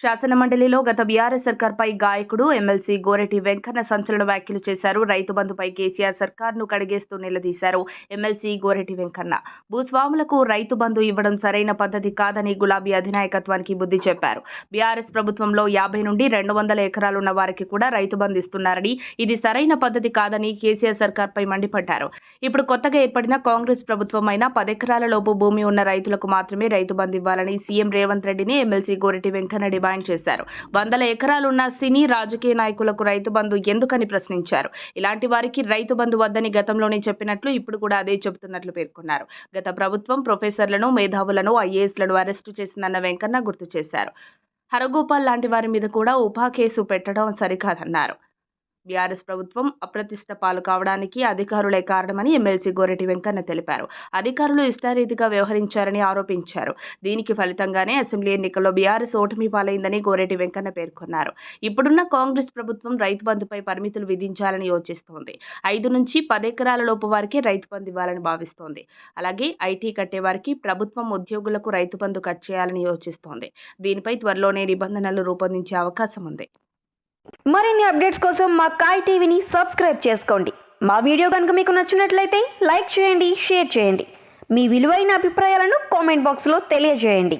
శాసనమండలిలో గత బీఆర్ఎస్ సర్కార్పై గాయకుడు ఎమ్మెల్సీ గోరటి వెంకన్న సంచలన వ్యాఖ్యలు చేశారు. రైతు బంధుపై కేసీఆర్ సర్కార్ను కడిగేస్తూ నిలదీశారు ఎమ్మెల్సీ గోరటి వెంకన్న. భూస్వాములకు రైతు బంధు ఇవ్వడం సరైన పద్ధతి కాదని గులాబీ అధినాయకత్వానికి బుద్ధి చెప్పారు. బీఆర్ఎస్ ప్రభుత్వంలో 50 నుండి 200 ఎకరాలున్న వారికి కూడా రైతు బంధు ఇస్తున్నారని, ఇది సరైన పద్ధతి కాదని కేసీఆర్ సర్కార్పై మండిపడ్డారు. ఇప్పుడు కొత్తగా ఏర్పడిన కాంగ్రెస్ ప్రభుత్వం అయినా 10 ఎకరాల లోపు భూమి ఉన్న రైతులకు మాత్రమే రైతు బంధు ఇవ్వాలని సీఎం రేవంత్ రెడ్డిని ఎమ్మెల్సీ గోరటి వెంకన్న డిమాండ్ చేశారు. 100 ఎకరాలున్న సినీ రాజకీయ నాయకులకు రైతు బంధు ఎందుకని ప్రశ్నించారు. ఇలాంటి వారికి రైతు బంధు వద్దని గతంలోనే చెప్పినట్లు ఇప్పుడు కూడా అదే చెబుతున్నట్లు పేర్కొన్నారు. గత ప్రభుత్వం ప్రొఫెసర్లను, మేధావులను, ఐఏఎస్లను అరెస్టు చేసిందన్న వెంకన్న గుర్తు చేశారు. హరగోపాల్ లాంటి వారి మీద కూడా ఉపా కేసు పెట్టడం సరికాదన్నారు. బీఆర్ఎస్ ప్రభుత్వం అప్రతిష్ట పాలు కావడానికి అధికారులే కారణమని ఎమ్మెల్సీ గోరటి వెంకన్న తెలిపారు. అధికారులు ఇష్టారీతిగా వ్యవహరించారని ఆరోపించారు. దీనికి ఫలితంగానే అసెంబ్లీ ఎన్నికల్లో బీఆర్ఎస్ ఓటమి పాలైందని గోరటి వెంకన్న పేర్కొన్నారు. ఇప్పుడున్న కాంగ్రెస్ ప్రభుత్వం రైతు బంధుపై పరిమితులు విధించాలని యోచిస్తోంది. 5 నుంచి 10 ఎకరాల లోపు వారికి రైతు బంధు ఇవ్వాలని భావిస్తోంది. అలాగే ఐటీ కట్టే వారికి, ప్రభుత్వం ఉద్యోగులకు రైతు బంధు కట్ చేయాలని యోచిస్తోంది. దీనిపై త్వరలోనే నిబంధనలు రూపొందించే అవకాశం ఉంది. మరిన్ని అప్డేట్స్ కోసం మా కాయ్ టీవీని సబ్స్క్రైబ్ చేసుకోండి. మా వీడియో కనుక మీకు నచ్చినట్లయితే లైక్ చేయండి, షేర్ చేయండి. మీ విలువైన అభిప్రాయాలను కామెంట్ బాక్స్లో తెలియజేయండి.